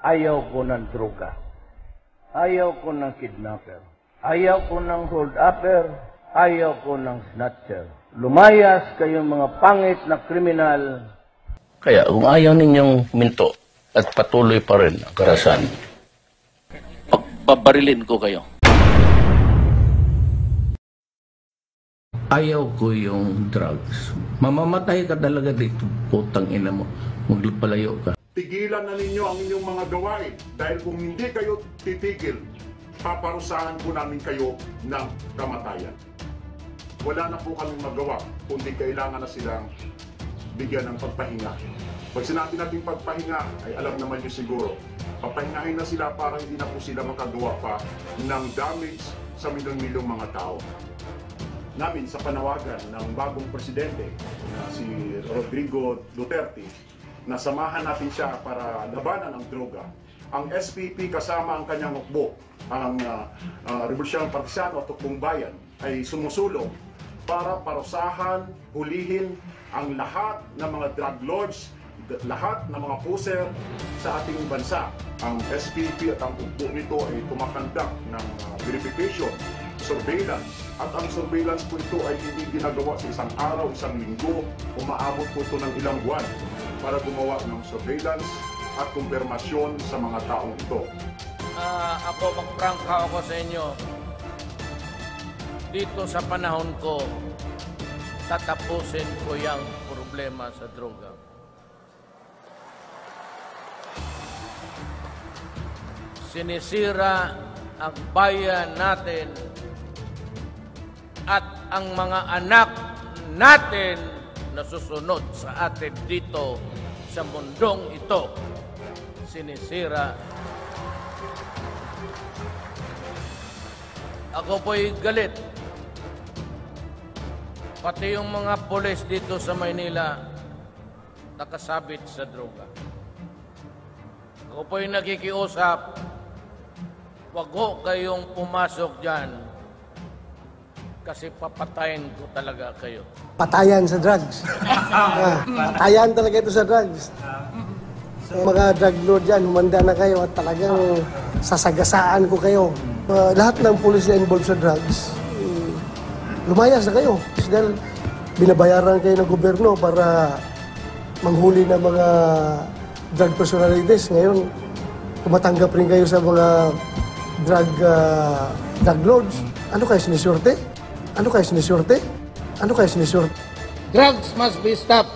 Ayaw ko ng droga. Ayaw ko ng kidnapper. Ayaw ko ng hold-upper. Ayaw ko ng snatcher. Lumayas kayong mga pangit na kriminal. Kaya kung ayaw ninyong minto at patuloy pa rin ang karahasan, pabarilin ko kayo. Ayaw ko yung drugs. Mamamatay ka talaga dito. Putang ina mo. Magpalayo ka. Tigilan na ninyo ang inyong mga gawain dahil kung hindi kayo titigil, paparusahan po namin kayo ng kamatayan. Wala na po kaming magawa kundi kailangan na silang bigyan ng pagpahinga. Pag sinabi natin pagpahinga, ay alam naman nyo siguro, papahingahin na sila para hindi na po sila makagawa pa ng damage sa milyong-milyong mga tao. Namin sa panawagan ng bagong presidente na si Rodrigo Duterte, na samahan natin siya para labanan ang droga. Ang SPP kasama ang kanyang hukbo, ang Revolusyonong Partisano at Hukbong Bayan ay sumusulong para parusahan, hulihin ang lahat ng mga drug lords, lahat ng mga puser sa ating bansa. Ang SPP at ang hukbo nito ay kumakandak ng verification, surveillance, at ang surveillance po ito ay hindi ginagawa sa isang araw, isang linggo, umaabot po ito ng ilang buwan para gumawa ng surveillance at kumpirmasyon sa mga taong ito. Ako, magprangka ako sa inyo. Dito sa panahon ko, tatapusin ko yung problema sa droga. Sinisira ang bayan natin at ang mga anak natin na susunod sa atin dito sa mundong ito. Sinisira. Ako po'y galit. Pati yung mga pulis dito sa Maynila nakasabit sa droga. Ako po'y nakikiusap. Wag ho kayong pumasok dyan kasi papatayin ko talaga kayo. Patayan sa drugs. Patayan talaga ito sa drugs. Mga drug lord dyan, humanda na kayo at talagang sasagasaan ko kayo. Lahat ng pulis na involved sa drugs, lumayas na kayo. Dahil binabayaran kayo ng gobyerno para manghuli ng mga drug personalities. Ngayon, tumatanggap rin kayo sa mga drug lords. Ano kayo sinisorte? Ano kayo sinisorte? Ano kayo sinisorte? Drugs must be stopped.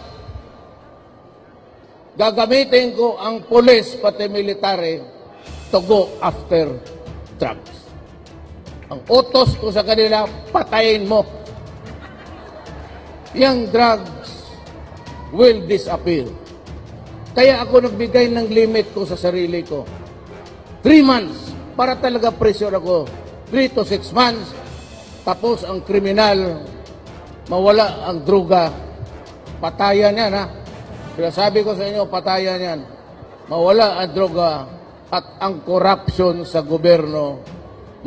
Gagamitin ko ang pulis pati military to go after drugs. Ang utos ko sa kanila, patayin mo. Yang drugs will disappear. Kaya ako nagbigay ng limit ko sa sarili ko. 3 months para talaga pressure ako. 3 to 6 months. Tapos ang kriminal, mawala ang droga. Patayan yan, ha? Kaya sabi ko sa inyo, patayan yan. Mawala ang droga at ang corruption sa gobyerno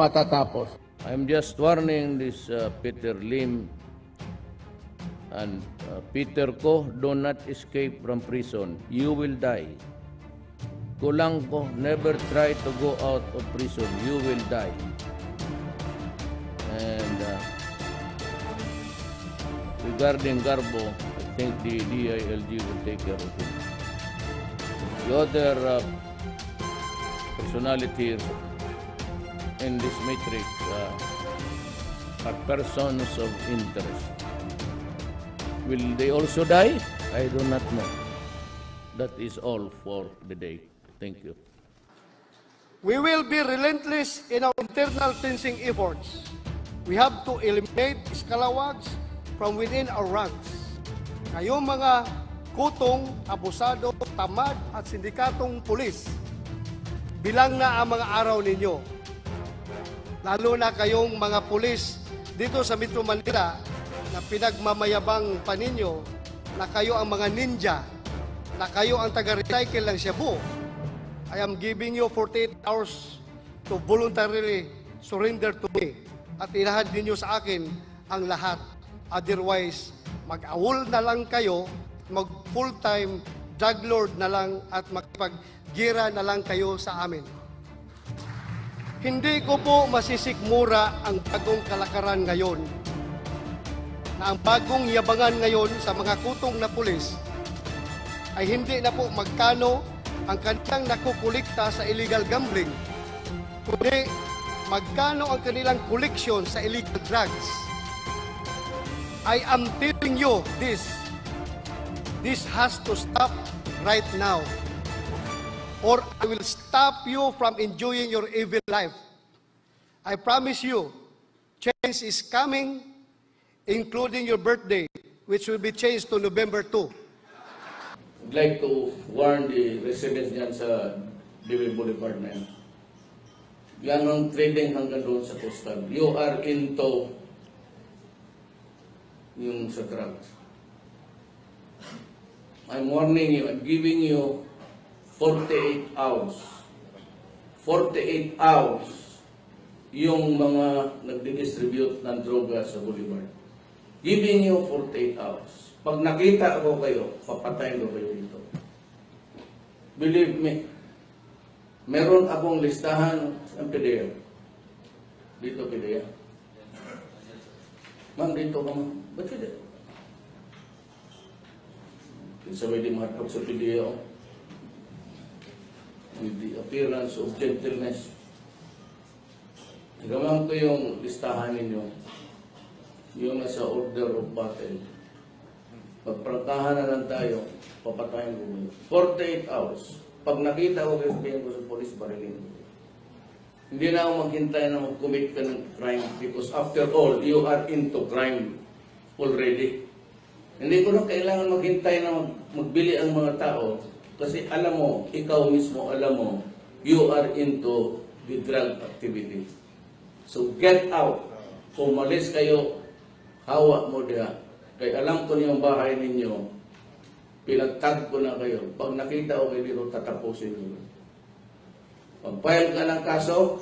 matatapos. I'm just warning this Peter Lim and Peter Ko, do not escape from prison. You will die. Kulang ko, never try to go out of prison. You will die. And regarding Garbo, I think the DILG will take care of him. The other personalities in this matrix are persons of interest. Will they also die? I do not know. That is all for the day. Thank you. We will be relentless in our internal cleansing efforts. We have to eliminate scalawags from within our ranks. Kayong mga kutong, abusado, tamad at sindikatong pulis, bilang na ang mga araw ninyo. Lalo na kayong mga pulis dito sa Metro Manila na pinagmamayabang pa ninyo na kayo ang mga ninja, na kayo ang taga-recycle ng shabu. I am giving you 48 hours to voluntarily surrender to me at ilahad ninyo sa akin ang lahat. Otherwise, mag-awol na lang kayo, mag full-time drug lord na lang at makipag gira na lang kayo sa amin. Hindi ko po masisikmura ang bagong kalakaran ngayon, na ang bagong yabangan ngayon sa mga kutong na pulis ay hindi na po magkano ang kanilang nakukulikta sa illegal gambling, kundi magkano ang kanilang koleksyon sa illegal drugs. I am telling you this has to stop right now, or I will stop you from enjoying your evil life. I promise you, change is coming, including your birthday, which will be changed to November 2. I'd like to warn the residents dyan sa Dewey Boulevard na yan. Yan ang trading hanggang doon sa coastal. You are into yung sa drugs. I'm warning you, I'm giving you 48 hours. 48 hours yung mga nagdi-distribute ng droga sa Boulevard. Giving you 48 hours. Pag nakita ako kayo, papatayin ko kayo dito. Believe me, meron akong listahan ng PDEA. Dito PDEA. Ma'am, dito ka ma'am. Ba't PDEA? Sabay di mahatag sa PDEA. With the appearance of gentleness. Nagamang ko yung listahan ninyo. Yung nasa order of battle. Pagprangkahan na lang tayo, papatayin ko kayo. 48 hours. Pag nakita ko kayo, sabihin ko sa police, barilin ko. Hindi na ako maghintay na mag-commit ka ng crime because after all, you are into crime already. Hindi ko na kailangan maghintay na magbili ang mga tao kasi alam mo, ikaw mismo alam mo, you are into the drug activity. So get out. Umalis kayo, hawa mo diha. Kaya alam ko niyong bahay ninyo, pinagtag ko na kayo. Pag nakita ko kayo dito, tatapusin ko. Pag-file ka ng kaso,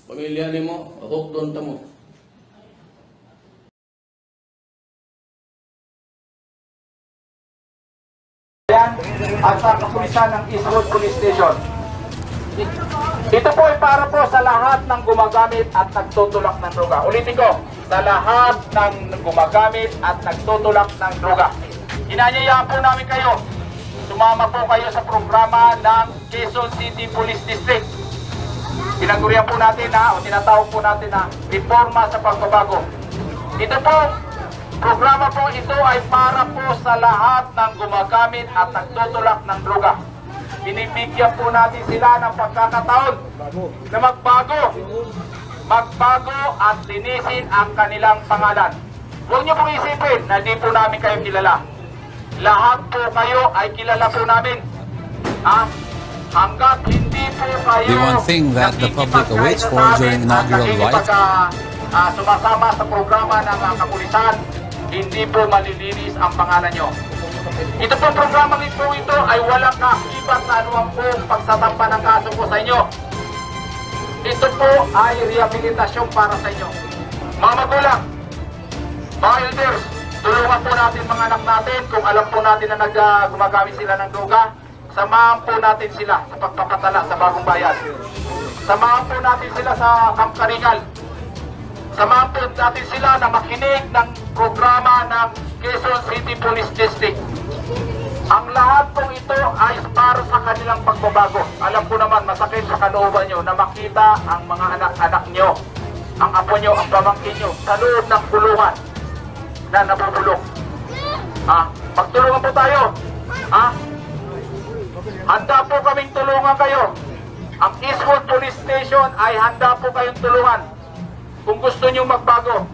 pamilya mo, ahok doon mo. At sa kapulisan ng Eastwood Police Station. Ito po ay para po sa lahat ng gumagamit at nagtutulak ng droga. Ulitin ko, sa lahat ng gumagamit at nagtutulak ng droga. Inanyayaan po namin kayo, sumama po kayo sa programa ng Quezon City Police District. Pinagurihan po natin o tinatawag po natin na reforma sa pagbabago. Ito po, programa po ito ay para po sa lahat ng gumagamit at nagtutulak ng droga. Binibigyan po natin sila ng pagkakataon na magbago at linisin ang kanilang pangalan. Huwag niyo pong isipin na di po namin kayo kilala. Lahat po kayo ay kilala po namin. Hanggat hindi po kayo The one thing that the public awaits for during inaugural riot, sumasama sa programa ng kapulisan, hindi po malilinis ang pangalan nyo. Ito pong programa po ito ay walang kaakibat sa anuang po pagsatampa ng kaso po sa inyo. Ito po ay rehabilitasyon para sa inyo. Mga magulang, mga elders, tulungan po natin mga anak natin kung alam po natin na gumagamit sila ng droga. Samahan po natin sila sa pagpapatala sa Bagong Bayan. Samahan po natin sila sa Camp Karingal. Samahan po natin sila na makinig ng programa ng Quezon City Police District. Ang lahat po ito ay para sa kanilang pagbabago. Alam ko naman, masakit sa kalooban nyo na makita ang mga anak-anak nyo, ang apo nyo, ang pamangkin nyo sa loob ng kulungan na nabubulok. Magtulungan po tayo. Handa po kaming tulungan kayo. Ang Eastwood Police Station ay handa po kayong tulungan kung gusto nyo magbago.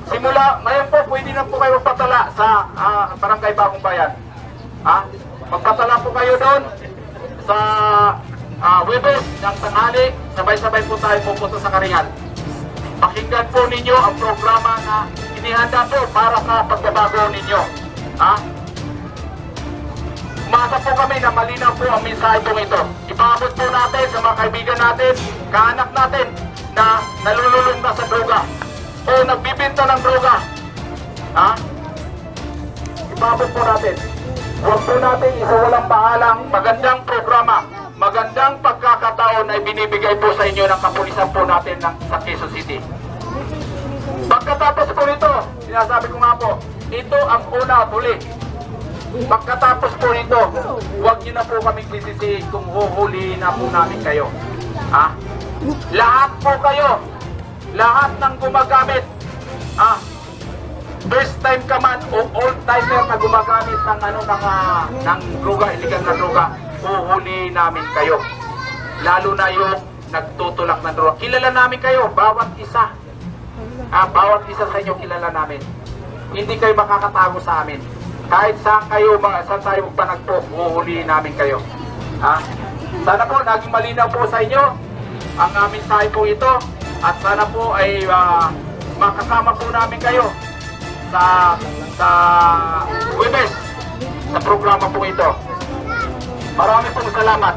Simula, ngayon po, pwede na po kayo magpatala sa Barangay Bagong Bayan. Magpatala po kayo doon sa Webes ng tanghali, sabay-sabay po tayo pupunta sa Karingal. Pakinggan po ninyo ang programa na inihanda po para sa pagbabago ninyo. Umasa po kami na malinaw po ang mensahe po ito. Ipaabot po natin sa mga kaibigan natin, kaanak natin na nalululong na sa droga o nagbibenta ng droga. Ipaabot po natin. Huwag po natin isawalang paalang magandang programa, magandang pagkakataon ay binibigay po sa inyo ng kapulisan po natin sa Quezon City. Pagkatapos po nito, sinasabi ko nga po, ito ang una at huli. Pagkatapos po nito, huwag niyo na po kaming sisisihin kung huhulihin na po namin kayo. Ha? Lahat po kayo, lahat ng gumagamit, first time ka man o old timer na gumagamit ng ng droga, illegal na droga, huhulihin namin kayo. Lalo na yung nagtutulak ng droga. Kilala namin kayo, bawat isa. Bawat isa sa inyo kilala namin. Hindi kayo makakatago sa amin. Kahit saan kayo, saan tayo magpanagpo, huhulihin namin kayo. Sana po, naging malinaw po sa inyo ang aming sahay po ito. At sana po ay makasama po namin kayo sa Huwebes, sa programa po ito. Marami pong salamat.